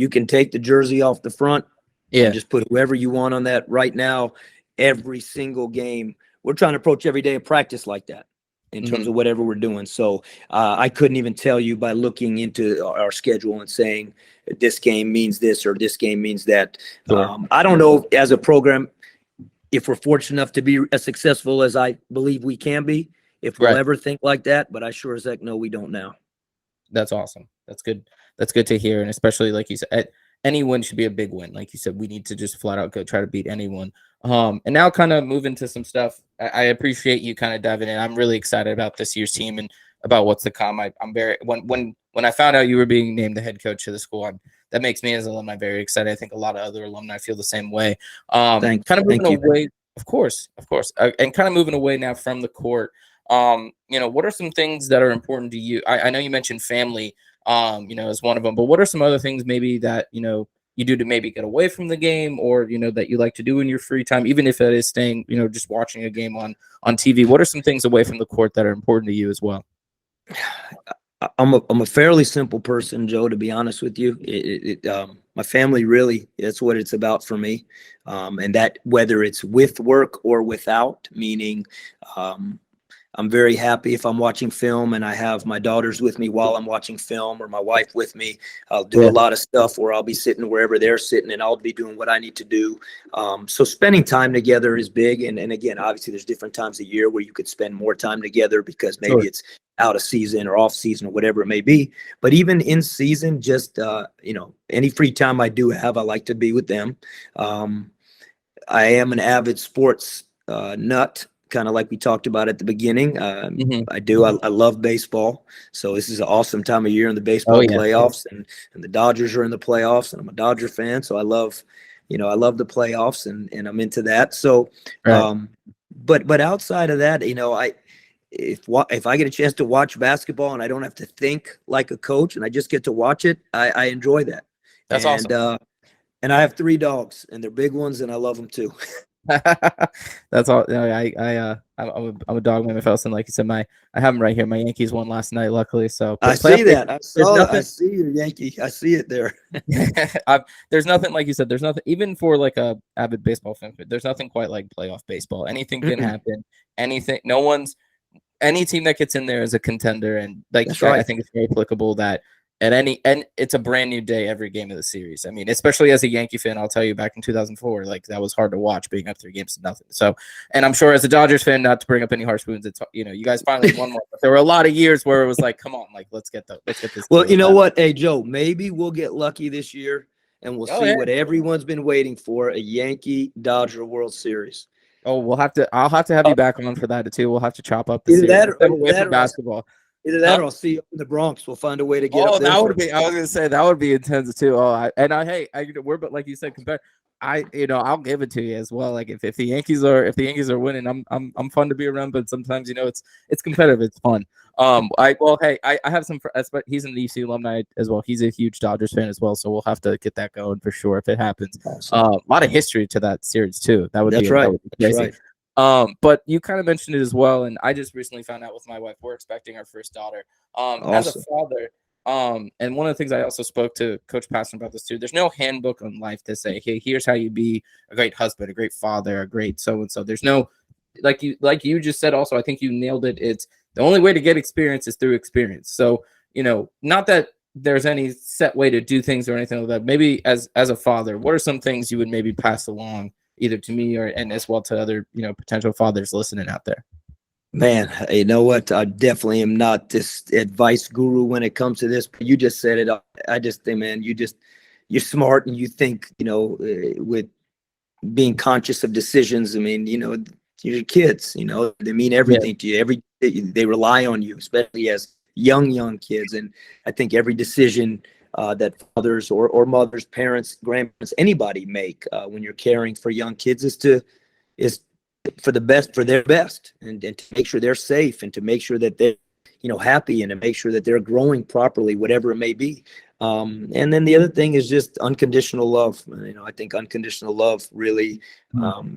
B: can take the jersey off the front and just put whoever you want on that. Right now, every single game, we're trying to approach every day of practice like that in terms of whatever we're doing. So I couldn't even tell you by looking into our schedule and saying this game means this or this game means that. I don't know, as a program, if we're fortunate enough to be as successful as I believe we can be, if we'll ever think like that, but I sure as heck know we don't now.
A: That's awesome. That's good. That's good to hear. And especially, like you said, any win should be a big win. Like you said, we need to just flat out go try to beat anyone. And now kind of move into some stuff. I appreciate you kind of diving in. I'm really excited about this year's team and about what's to come. I'm very, when I found out you were being named the head coach of the school, that makes me as an alumni very excited. I think a lot of other alumni feel the same way. Kind of moving away, of course, and kind of moving away now from the court. What are some things that are important to you? I know you mentioned family, as one of them, but what are some other things maybe that, you you do to maybe get away from the game, or that you like to do in your free time, even if it is staying, just watching a game on TV? What are some things away from the court that are important to you as well?
B: I'm a fairly simple person, Joe, to be honest with you. My family really, that's what it's about for me. And that, whether it's with work or without, meaning, I'm very happy if I'm watching film and I have my daughters with me while I'm watching film, or my wife with me. I'll do a lot of stuff where I'll be sitting wherever they're sitting and I'll be doing what I need to do. So spending time together is big. And again, obviously there's different times a year where you could spend more time together because maybe it's out of season or off season or whatever it may be. But even in season, just, any free time I do have, I like to be with them. I am an avid sports nut, kind of like we talked about at the beginning. I love baseball. So this is an awesome time of year in the baseball playoffs, and the Dodgers are in the playoffs, and I'm a Dodger fan. So I love the playoffs, and I'm into that. So, but outside of that, if I get a chance to watch basketball and I don't have to think like a coach and I just get to watch it, I enjoy that.
A: That's awesome.
B: And I have 3 dogs, and they're big ones, and I love them too.
A: That's all. I'm a dog man myself, and like you said, I have them right here. My Yankees won last night, luckily. So
B: I see that. I see your Yankee. I see it there.
A: There's nothing, like you said. There's nothing, even for like a avid baseball fan. There's nothing quite like playoff baseball. Anything can happen. Any team that gets in there is a contender, and I think it's very applicable that and it's a brand new day every game of the series. I mean, especially as a Yankee fan, I'll tell you, back in 2004, like that was hard to watch, being up 3 games to nothing. So, and I'm sure as a Dodgers fan, not to bring up any harsh wounds, it's you guys finally won one, but there were a lot of years where it was like, come on, like let's get this.
B: Well, you know what, hey Joe, maybe we'll get lucky this year, and we'll see what everyone's been waiting for: a Yankee Dodger World Series.
A: Oh, I'll have to have you back on for that too. We'll have to chop up the
B: series.
A: That basketball.
B: Either that or I'll see you in the Bronx. We'll find a way to get up there.
A: That would be. I was gonna say that would be intense too. But like you said, I'll give it to you as well. Like if the Yankees are winning, I'm fun to be around. But sometimes it's competitive. It's fun. I have some. But he's an EC alumni as well. He's a huge Dodgers fan as well. So we'll have to get that going for sure if it happens. Awesome. A lot of history to that series too. That would be crazy. That's right. But you kind of mentioned it as well, and I just recently found out with my wife, we're expecting our first daughter. Awesome. As a father, and one of the things I also spoke to Coach Passon about this too, there's no handbook on life to say, hey, here's how you be a great husband, a great father, a great so-and-so. There's no, like you just said also, I think you nailed it. It's the only way to get experience is through experience. So, not that there's any set way to do things or anything like that. Maybe as a father, what are some things you would maybe pass along either to me and as well to other, potential fathers listening out there?
B: Man, you know what? I definitely am not this advice guru when it comes to this, but you just said it. I just think, man, you're smart, and you think, with being conscious of decisions. I mean, your kids, they mean everything to you. They rely on you, especially as young kids. And I think every decision that fathers or mothers, parents, grandparents, anybody make when you're caring for young kids is for the best, for their best, and to make sure they're safe, and to make sure that they're happy, and to make sure that they're growing properly, whatever it may be. And then the other thing is just unconditional love. I think unconditional love really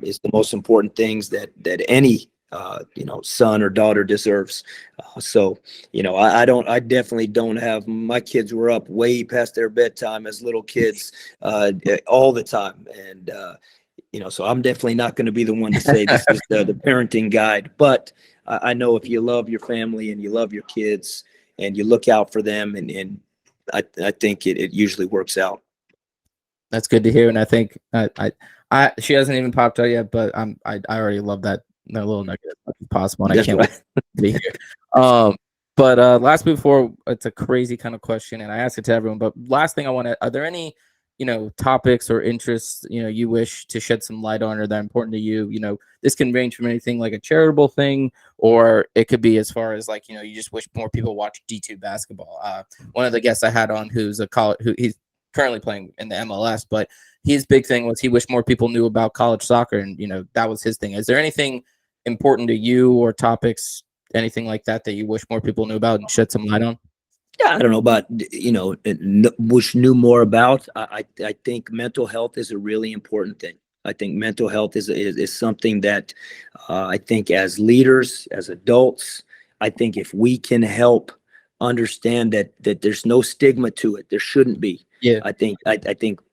B: is the most important things that any son or daughter deserves. I definitely don't have, my kids were up way past their bedtime as little kids all the time. And, so I'm definitely not going to be the one to say this is the parenting guide, but I know if you love your family and you love your kids and you look out for them, and I think it usually works out.
A: That's good to hear. And I think she hasn't even popped out yet, but I already love that little nugget as much as possible. And I can't wait to be here. But last before, it's a crazy kind of question, and I ask it to everyone, but last thing I want to, are there any, topics or interests, you wish to shed some light on or that are important to you? This can range from anything like a charitable thing, or it could be as far as like, you just wish more people watch D2 basketball. One of the guests I had on who's he's currently playing in the MLS, but his big thing was he wished more people knew about college soccer, and, that was his thing. Is there anything important to you or topics, anything like that you wish more people knew about and shed some light on?
B: Yeah, I don't know about, wish knew more about. I think mental health is a really important thing. I think mental health is something that I think as leaders, as adults, I think if we can help understand that there's no stigma to it, there shouldn't be.
A: Yeah.
B: I think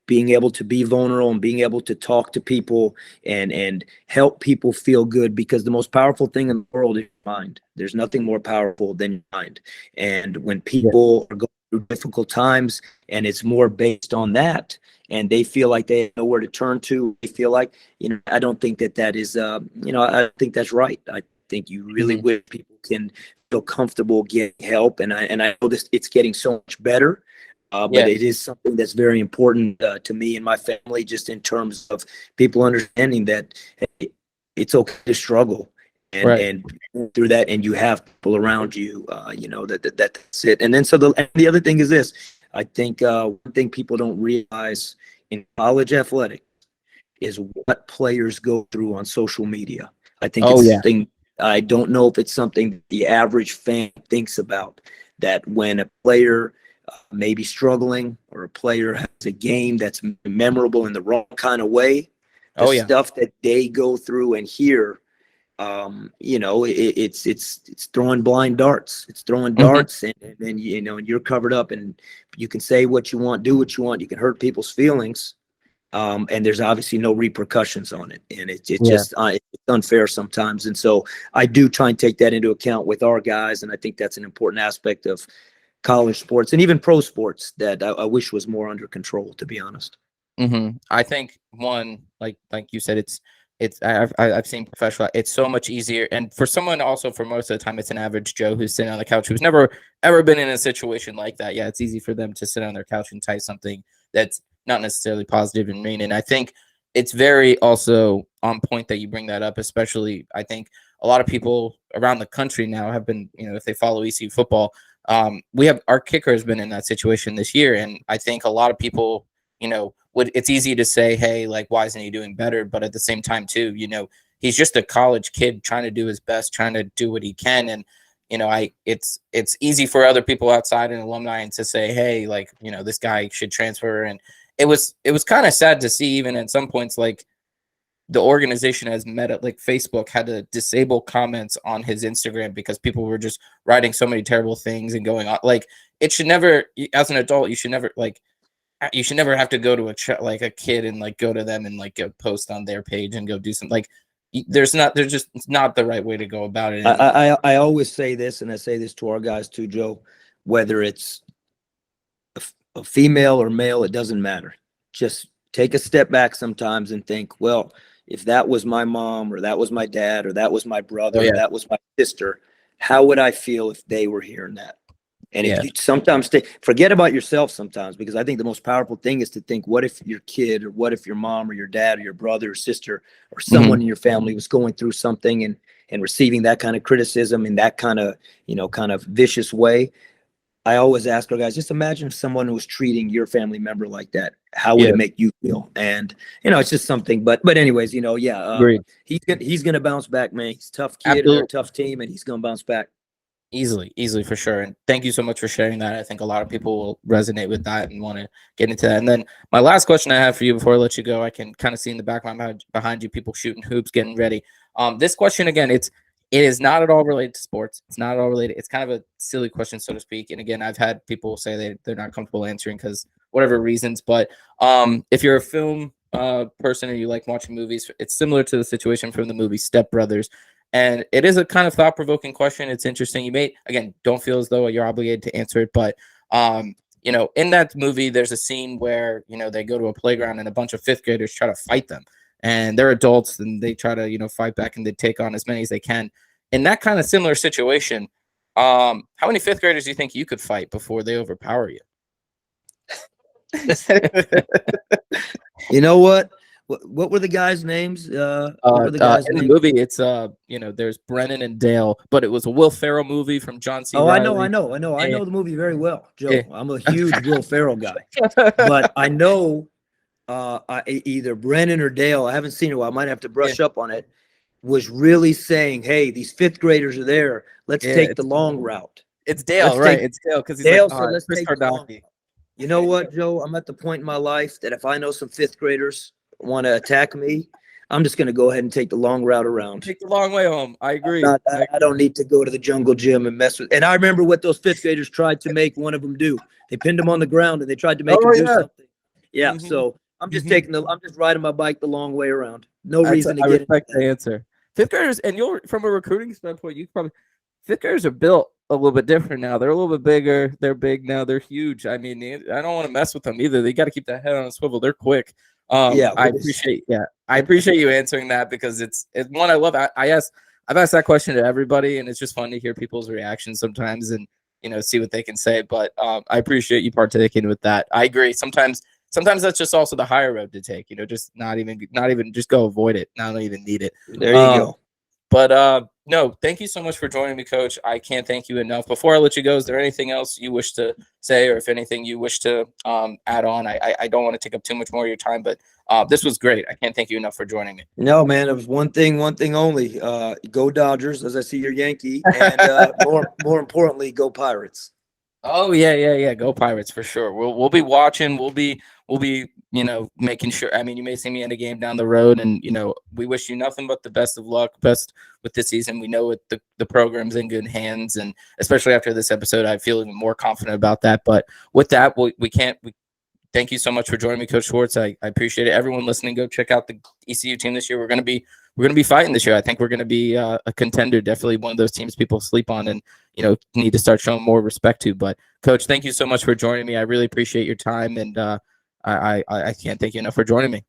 B: being able to be vulnerable and being able to talk to people and help people feel good, because the most powerful thing in the world is your mind. There's nothing more powerful than your mind. And when
A: Yeah.
B: people are going through difficult times and it's more based on that, and they feel like they have nowhere to turn to, they feel like, I don't think that is, I think that's right. I think you really
A: Hmm.
B: wish people can feel comfortable getting help. And I know this, it's getting so much better. But
A: Yeah.
B: it is something that's very important to me and my family, just in terms of people understanding that, hey, it's okay to struggle
A: Right.
B: and through that, and you have people around you, that's it. And then the other thing is this. I think one thing people don't realize in college athletics is what players go through on social media. I think
A: Oh
B: it's
A: yeah.
B: something, I don't know if it's something the average fan thinks about, that when a player may be struggling, or a player has a game that's memorable in the wrong kind of way, the
A: Oh yeah.
B: stuff that they go through and hear, it's throwing blind darts. It's throwing
A: Hmm.
B: darts, and then and you're covered up, and you can say what you want, do what you want. You can hurt people's feelings, and there's obviously no repercussions on it, and it's
A: Yeah.
B: just it's unfair sometimes. And so I do try and take that into account with our guys, and I think that's an important aspect of college sports and even pro sports that I wish was more under control, to be honest.
A: I think one, like you said, I've seen professional. It's so much easier, and for someone also, for most of the time, it's an average Joe who's sitting on the couch who's never ever been in a situation like that. Yeah, it's easy for them to sit on their couch and type something that's not necessarily positive and mean. And I think it's very also on point that you bring that up. Especially, I think a lot of people around the country now have been, if they follow ECU football, we have our kicker has been in that situation this year, and I think a lot of people, it's easy to say, hey, like, why isn't he doing better? But at the same time, too, he's just a college kid trying to do his best, trying to do what he can. And, it's easy for other people outside and alumni and to say, hey, like, this guy should transfer. And it was kind of sad to see, even at some points, like, the organization has met like Facebook had to disable comments on his Instagram because people were just writing so many terrible things and going on. Like, it should never, as an adult, you should never have to go to like a kid and like go to them and like go post on their page and go do something. Like, there's just, it's not the right way to go about it.
B: I,
A: And
B: I always say this, and I say this to our guys too, Joe, whether it's a female or male, it doesn't matter. Just take a step back sometimes and think, well, if that was my mom, or that was my dad, or that was my
A: oh
B: brother, or
A: yeah,
B: that was my sister, how would I feel if they were hearing that? And if
A: yeah,
B: you sometimes forget about yourself sometimes, because I think the most powerful thing is to think, what if your kid, or what if your mom or your dad or your brother or sister or
A: hmm,
B: someone in your family was going through something, and receiving that kind of criticism in that kind of, kind of vicious way. I always ask our guys, just imagine if someone was treating your family member like that. How would
A: yeah,
B: it make you feel? And it's just something. But anyways, yeah,
A: agreed,
B: he's gonna bounce back, man. He's a tough kid, and they're a
A: absolutely.
B: tough team, and he's gonna bounce back.
A: Easily for sure. And thank you so much for sharing that. I think a lot of people will resonate with that and want to get into that. And then my last question I have for you before I let you go, I can kind of see in the back of my mind behind you, people shooting hoops, getting ready. This question again, it is not at all related to sports. It's not at all related. It's kind of a silly question, so to speak. And again, I've had people say they're not comfortable answering because whatever reasons. But if you're a film person and you like watching movies, it's similar to the situation from the movie Step Brothers. And it is a kind of thought-provoking question. It's interesting. You may, again, don't feel as though you're obligated to answer it, but in that movie, there's a scene where, they go to a playground and a bunch of fifth graders try to fight them. And they're adults and they try to, fight back and they take on as many as they can. In that kind of similar situation, how many fifth graders do you think you could fight before they overpower you?
B: You know what? What were the guys' names? What were the guys'
A: In the
B: names?
A: movie, it's there's Brennan and Dale, but it was a Will Ferrell movie from John C.
B: Oh, I know, I
A: Riley.
B: know, I know. I
A: Yeah,
B: know the movie very well,
A: yeah.
B: Joe. I'm a huge Will Ferrell guy, but I know either Brennan or Dale, I haven't seen it. I might have to
A: Yeah,
B: brush up on it. Was really saying, "Hey, these fifth graders are there. Let's
A: yeah,
B: take the long route."
A: It's Dale,
B: Let's
A: right?
B: take
A: It's Dale because he's
B: Dale
A: like, all
B: said,
A: right,
B: let's
A: Chris
B: take the long.
A: Cardocki.
B: You know what, Joe? I'm at the point in my life that if I know some fifth graders want to attack me, I'm just going to go ahead and take the long route around.
A: Take the long way home. I agree.
B: I don't need to go to the jungle gym and mess with. And I remember what those fifth graders tried to make one of them do. They pinned him on the ground and they tried to make him do something. Yeah.
A: Mhm.
B: So I'm just
A: Mhm.
B: I'm just riding my bike the long way around. No reason to
A: I
B: get
A: respect
B: into
A: the answer. Fifth graders, and you're from a recruiting standpoint, you probably fifth graders are built a little bit different now. They're a little bit bigger. They're big now. They're huge. I mean, I don't want to mess with them either. They got to keep that head on a swivel. They're quick.
B: Yeah,
A: I appreciate you answering that because it's one I love. I've asked that question to everybody, and it's just fun to hear people's reactions sometimes and see what they can say. But I appreciate you partaking with that. I agree. Sometimes that's just also the higher road to take. Just not even just go avoid it. Not even need it.
B: There you go.
A: But no, thank you so much for joining me, Coach. I can't thank you enough. Before I let you go, is there anything else you wish to say, or if anything you wish to add on? I don't want to take up too much more of your time, but this was great. I can't thank you enough for joining me.
B: No, man, it was one thing only. Go Dodgers, as I see you're Yankee, and more importantly, go Pirates.
A: Oh yeah. Go Pirates for sure. We'll be watching. We'll be making sure. I mean, you may see me in a game down the road, and we wish you nothing but the best of luck, best with this season. We know the program's in good hands, and especially after this episode, I feel even more confident about that. But with that, we thank you so much for joining me, Coach Schwartz. I appreciate it. Everyone listening, go check out the ECU team this year. We're gonna be fighting this year. I think we're gonna be a contender. Definitely one of those teams people sleep on and need to start showing more respect to. But Coach, thank you so much for joining me. I really appreciate your time, and I can't thank you enough for joining me.